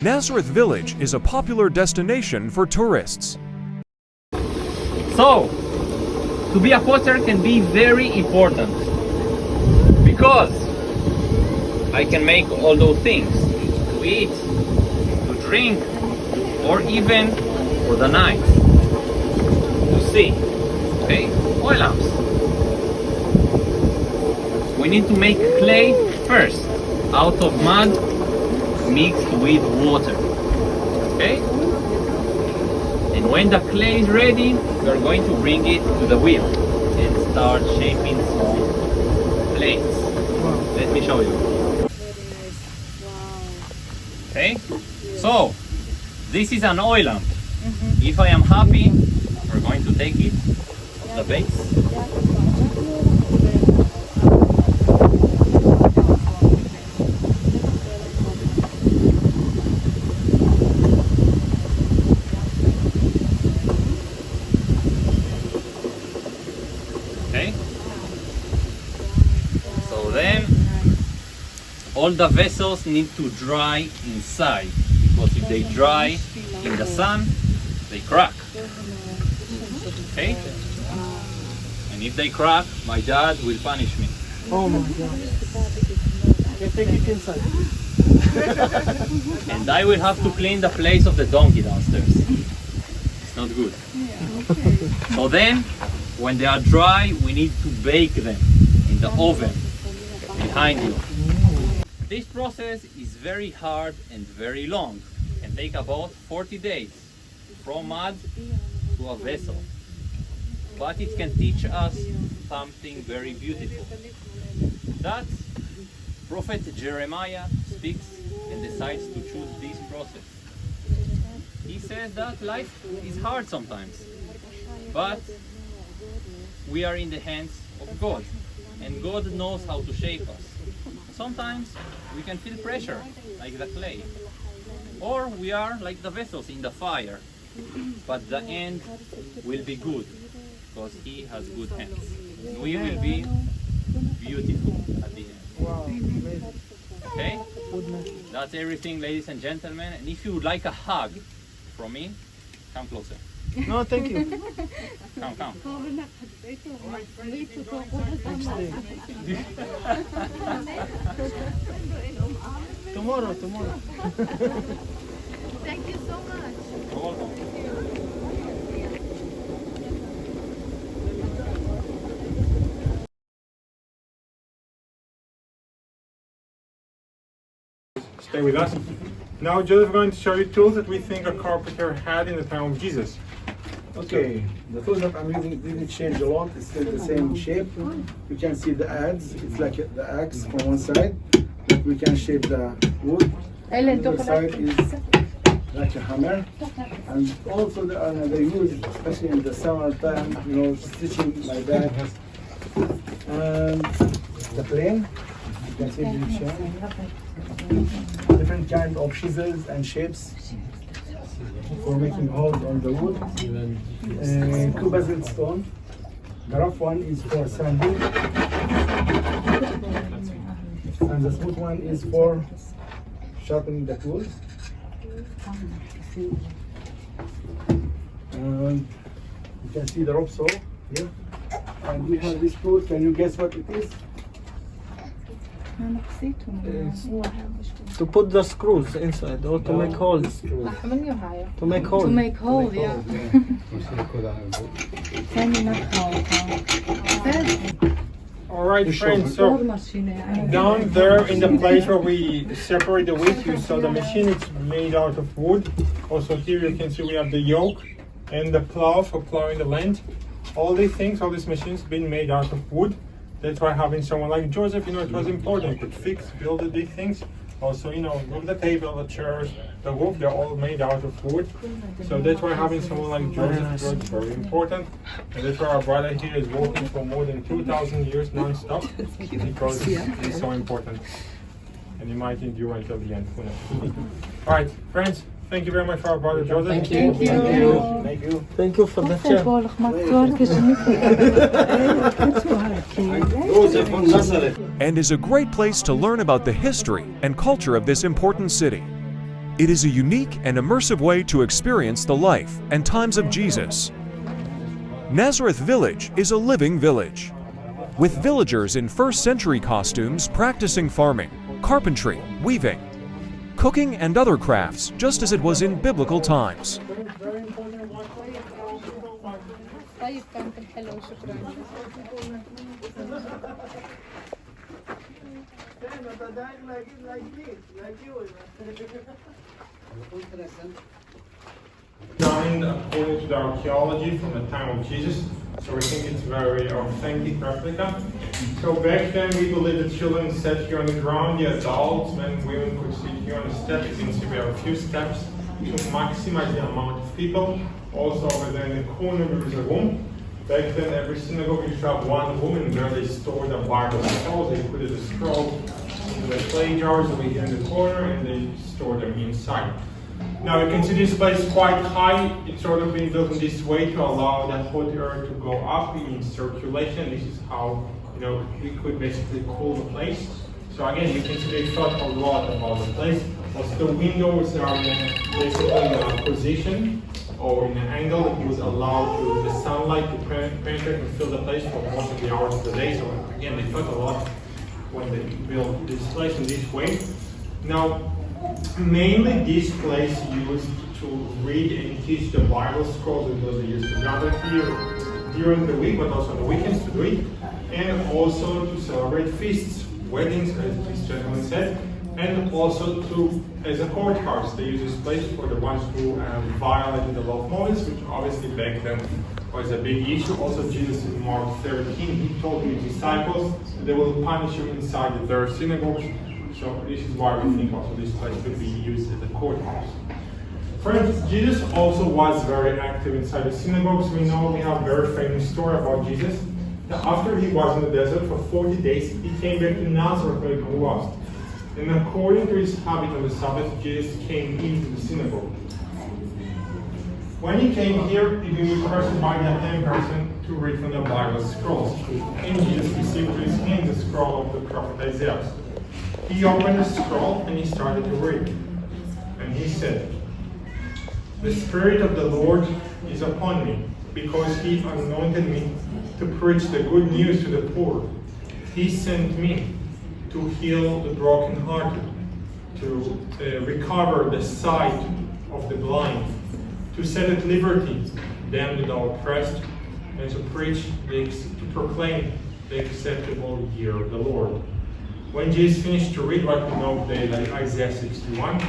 Nazareth Village is a popular destination for tourists. So, to be a poster can be very important because I can make all those things to eat, to drink, or even for the night to see. Okay, oil lamps. We need to make clay first out of mud mixed with water. Okay, and when the clay is ready, we are going to bring it to the wheel and start shaping some plates. Let me show you. Okay, so this is an oil lamp. If I am happy, we're going to take it off the base. Okay, so then all the vessels need to dry inside, because if they dry in the sun, they crack. Okay? And if they crack, my dad will punish me. Oh my God. Okay, take it inside. And I will have to clean the place of the donkey downstairs. It's not good. So then, when they are dry, we need to bake them in the oven behind you. This process is very hard and very long. It can take about 40 days from mud to a vessel. But it can teach us something very beautiful. That Prophet Jeremiah speaks and decides to choose this process. He says that life is hard sometimes, but we are in the hands of God, and God knows how to shape us. Sometimes we can feel pressure, like the clay, or we are like the vessels in the fire, but the end will be good, because He has good hands. We will be beautiful at the end. Wow, amazing. Okay? That's everything, ladies and gentlemen. And if you would like a hug from me, come closer. No, thank you. Come. Tomorrow. Thank you so much. You're welcome. Stay with us. Now Joseph is going to show you tools that we think a carpenter had in the time of Jesus. Okay, the tools that I'm using didn't change a lot. It's still the same shape. You can see the adze. It's like the axe from one side. We can shape the wood. The other side is like a hammer. And also they use, especially in the summer time, stitching my bag. And the plane. You can see the shape. Different kind of chisels and shapes for making holes on the wood. Two basalt stone. The rough one is for sanding, and the smooth one is for sharpening the tool. And you can see the rope saw here. And we have this tool. Can you guess what it is? To put the screws inside or to make holes. To make holes. To make hole, yeah. Alright friends, so down there in the place where we separate the wheat, you saw the machine. It's made out of wood. Also here you can see we have the yoke and the plow for plowing the land. All these things, all these machines been made out of wood. That's why having someone like Joseph, it was important. He could fix, build these things. Also, with the table, the chairs, the roof, they're all made out of wood. So that's why having someone like Joseph was very important. And that's why our brother here is working for more than 2,000 years non-stop, because he's so important. And he might endure until the end. Who knows? All right, friends, thank you very much for our brother Joseph. Thank you. Thank you. Thank you for the chair. Joseph from Nazareth. And is a great place to learn about the history and culture of this important city. It is a unique and immersive way to experience the life and times of Jesus. Nazareth Village is a living village, with villagers in first-century costumes practicing farming, carpentry, weaving, cooking, and other crafts, just as it was in biblical times. طيب كانت الحلوة شكرا. Designed according to the archaeology from the time of Jesus, so we think it's very authentic replica. So back then we believe the children sat here on the ground, the adults, men and women could sit here on the steps. You can see we have a few steps to maximize the amount of people. Also over there in the corner there is a room. Back then every synagogue used to have one room where they stored the Bible scrolls. They put the scrolls into the clay jars over here in the corner and they stored them inside. Now you can see this place quite high. It's sort of been built in this way to allow the hot air to go up in circulation. This is how we could basically cool the place. So again, you can see they thought a lot about the place. Also the windows are basically in a position or in an angle that was allowed to the sunlight to penetrate and fill the place for most of the hours of the day. So again, they thought a lot when they built this place in this way. Now, mainly this place used to read and teach the Bible scrolls because they used to gather here during the week, but also on the weekends to do it, and also to celebrate feasts, weddings, as this gentleman said, and also as a courthouse. They use this place for the ones who violated the law of Moses, which obviously back then was a big issue. Also, Jesus in Mark 13, he told his disciples that they will punish you inside their synagogues. So this is why we think also this place could be used as a courthouse. Friends, Jesus also was very active inside the synagogues. We know we have a very famous story about Jesus. That after he was in the desert for 40 days, he came back to Nazareth where he was. And according to his habit on the Sabbath, Jesus came into the synagogue. When he came here, he was requested by the attending person to read from the Bible scrolls. And Jesus received to his hand the scroll of the prophet Isaiah. He opened the scroll and he started to read. And he said, "The Spirit of the Lord is upon me, because he anointed me to preach the good news to the poor. He sent me to heal the brokenhearted, to recover the sight of the blind, to set at liberty them that are oppressed, and to proclaim the acceptable year of the Lord." When Jesus finished to read what we know today, like Isaiah 61,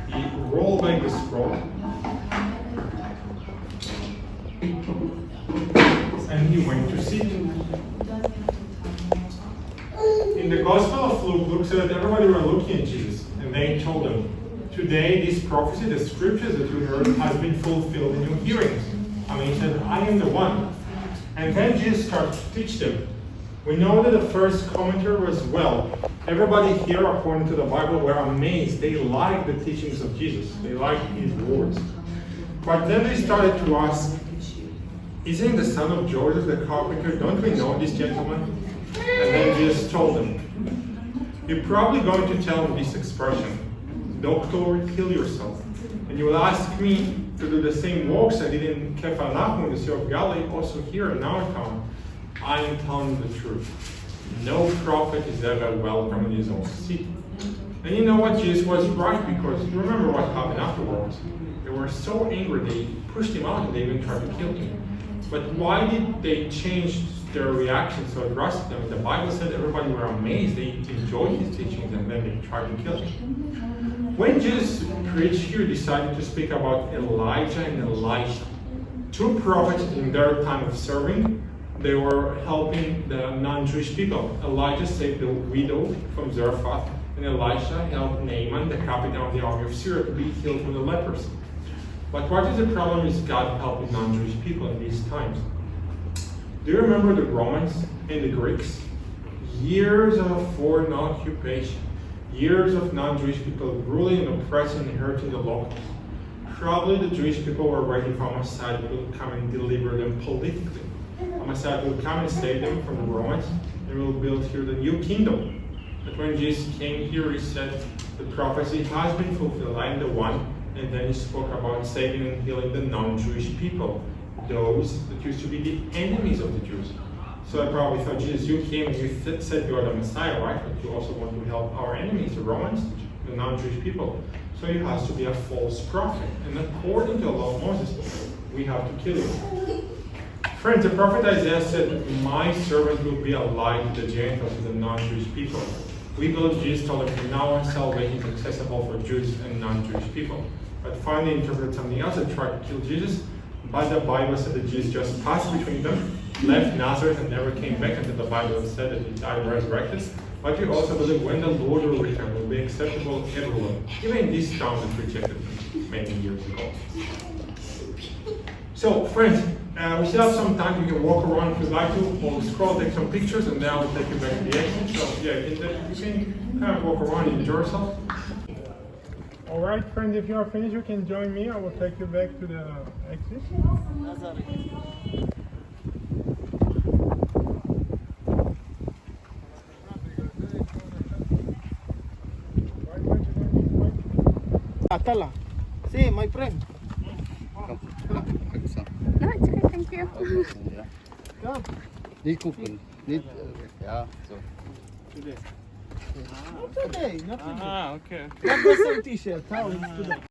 he rolled back the scroll and he went to sit. In the Gospel of Luke said that everybody were looking at Jesus, and they told him, "Today this prophecy, the scriptures that you heard, has been fulfilled in your hearing." I mean, he said, "I am the one." And then Jesus started to teach them. We know that the first commentator was, everybody here, according to the Bible, were amazed. They liked the teachings of Jesus. They liked his words. But then they started to ask, "Isn't the son of Joseph the carpenter? Don't we know this gentleman?" And then Jesus told them, "You're probably going to tell him this expression, 'Doctor, kill yourself.' And you will ask me to do the same works I did in Capernaum, in the Sea of Galilee, also here in our town. I am telling you the truth. No prophet is ever welcome in his own city." And you know what? Jesus was right, because you remember what happened afterwards. They were so angry they pushed him out and they even tried to kill him. But why did they change their reaction so drastically? The Bible said everybody were amazed. They enjoyed his teachings and then they tried to kill him. When Jesus preached here, he decided to speak about Elijah and Elisha, two prophets in their time of serving. They were helping the non-Jewish people. Elijah saved the widow from Zarephath, and Elisha helped Naaman, the captain of the army of Syria, to be healed from the leprosy. But what is the problem is God helping non-Jewish people in these times? Do you remember the Romans and the Greeks? Years of foreign occupation, years of non-Jewish people ruling and oppressing and hurting the locals. Probably the Jewish people were waiting for a Messiah who will come and deliver them politically. A Messiah will come and save them from the Romans, and will build here the new kingdom. But when Jesus came here, he said the prophecy has been fulfilled. I am the one. And then he spoke about saving and healing the non-Jewish people, those that used to be the enemies of the Jews. So I probably thought, Jesus, you came and you said you are the Messiah, right? But you also want to help our enemies, the Romans, the non-Jewish people. So you have to be a false prophet. And according to the law of Moses, we have to kill you. Friends, the prophet Isaiah said, my servant will be a light to the Gentiles, to the non-Jewish people. We believe Jesus told them, from now on salvation is accessible for Jews and non-Jewish people. But finally interpreted something else and tried to kill Jesus. But the Bible said that Jesus just passed between them, left Nazareth and never came back until the Bible said that he died and resurrected. But we also believe when the Lord will return, will be acceptable to everyone, even in these towns that rejected him many years ago. So, friends, we still have some time. You can walk around if you'd like to. We'll scroll, take some pictures, and then I'll take you back to the exit. So, yeah, you can kind of walk around and enjoy yourself. All right, friends, if you are finished, you can join me. I will take you back to the exit. Nazareth. Atala. See, my friend. No, it's okay, thank you. Come. Niet koeken. Niet, ja, zo. Today. Not today. Not today. Okay. Not the same t-shirt. How it's today.